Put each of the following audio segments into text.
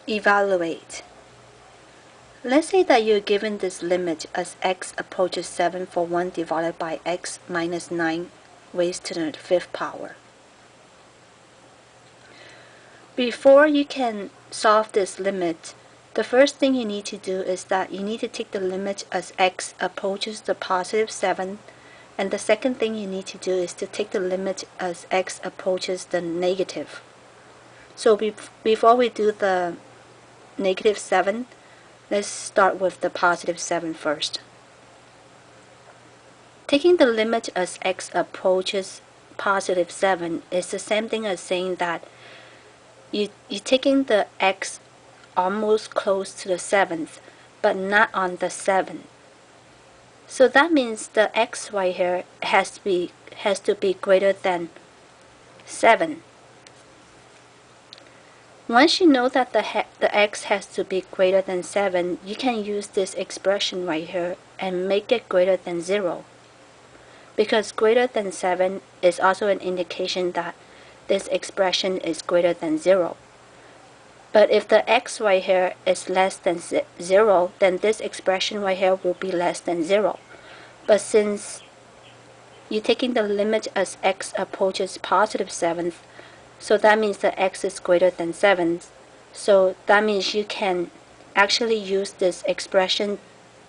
Evaluate. Let's say that you're given this limit as x approaches 7 for 1 divided by x minus 9 raised to the 5th power. Before you can solve this limit, the first thing you need to do is that you need to take the limit as x approaches the positive 7, and the second thing you need to do is to take the limit as x approaches the negative. So before we do the negative 7, let's start with the positive 7 first. Taking the limit as x approaches positive 7 is the same thing as saying that you're taking the x almost close to the 7th, but not on the 7. So that means the x right here has to be greater than 7. Once you know that the x has to be greater than 7, you can use this expression right here and make it greater than 0. Because greater than 7 is also an indication that this expression is greater than 0. But if the x right here is less than 0, then this expression right here will be less than 0. But since you're taking the limit as x approaches positive 7th, so that means that x is greater than 7. So that means you can actually use this expression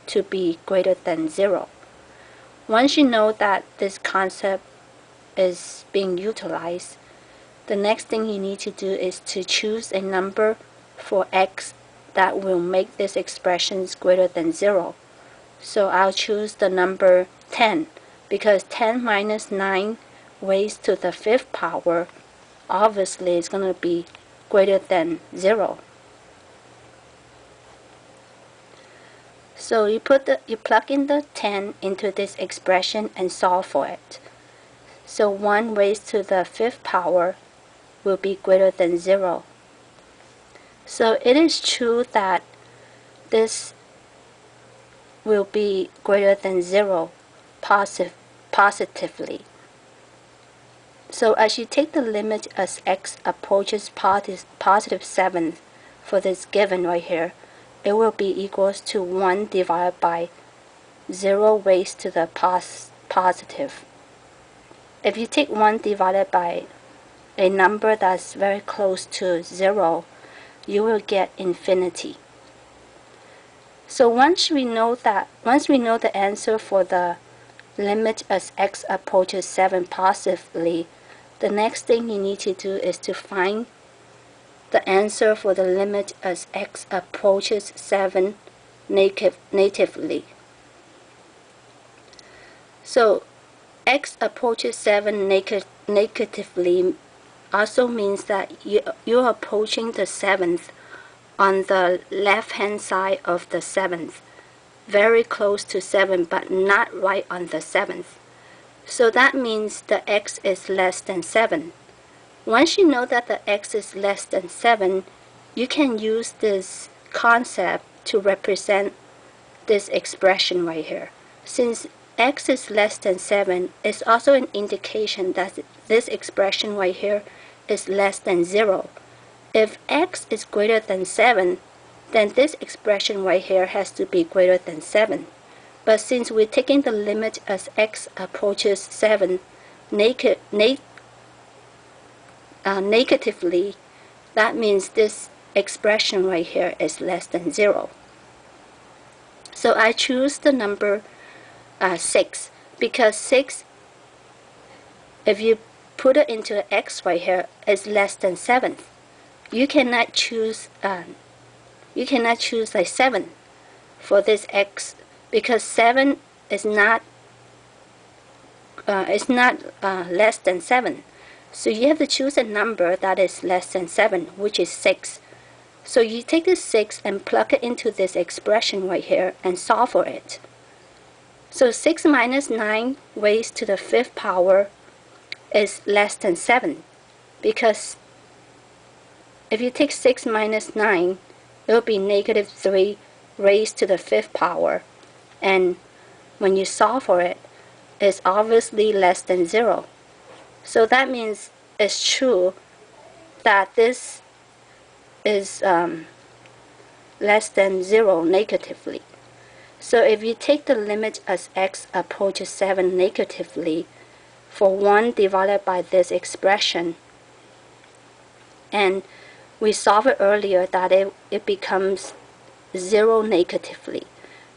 to be greater than 0. Once you know that this concept is being utilized, the next thing you need to do is to choose a number for x that will make this expression greater than 0. So I'll choose the number 10, because 10 minus 9 raised to the 5th power obviously is going to be greater than 0. So you plug in the 10 into this expression and solve for it. So 1 raised to the 5th power will be greater than 0. So it is true that this will be greater than 0 positively. So as you take the limit as x approaches positive 7 for this given right here, it will be equals to 1 divided by 0 raised to the positive. If you take 1 divided by a number that's very close to 0, you will get infinity. So once we know the answer for the limit as x approaches 7 positively, the next thing you need to do is to find the answer for the limit as x approaches 7 negatively. So x approaches 7 negatively also means that you're approaching the 7th on the left hand side of the 7th, very close to 7 but not right on the 7th. So that means the x is less than 7. Once you know that the x is less than 7, you can use this concept to represent this expression right here. Since x is less than 7, it's also an indication that this expression right here is less than 0. If x is greater than 7, then this expression right here has to be greater than 7. But since we're taking the limit as x approaches 7 negatively, that means this expression right here is less than 0. So I choose the number 6, because 6, if you put it into the x right here, is less than 7. You cannot choose like 7 for this x, because 7 is not less than 7. So you have to choose a number that is less than 7, which is 6. So you take this 6 and plug it into this expression right here and solve for it. So 6 minus 9 raised to the 5th power is less than 7, because if you take 6 minus 9, it will be negative 3 raised to the 5th power. And when you solve for it, it's obviously less than 0. So that means it's true that this is less than 0 negatively. So if you take the limit as x approaches 7 negatively for 1 divided by this expression, and we solved it earlier that it becomes 0 negatively.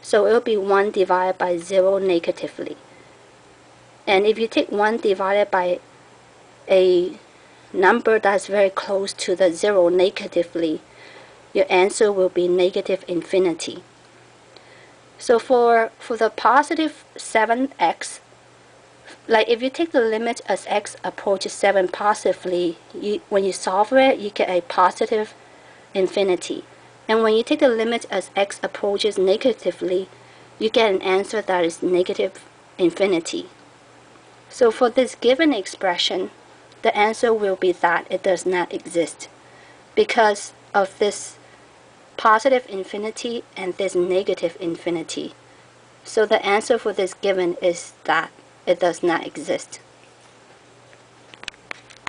So it will be 1 divided by 0 negatively. And if you take 1 divided by a number that's very close to the 0 negatively, your answer will be negative infinity. So for the positive 7x, like if you take the limit as x approaches 7 positively, when you solve it, you get a positive infinity. And when you take the limit as x approaches negatively, you get an answer that is negative infinity. So for this given expression, the answer will be that it does not exist because of this positive infinity and this negative infinity. So the answer for this given is that it does not exist.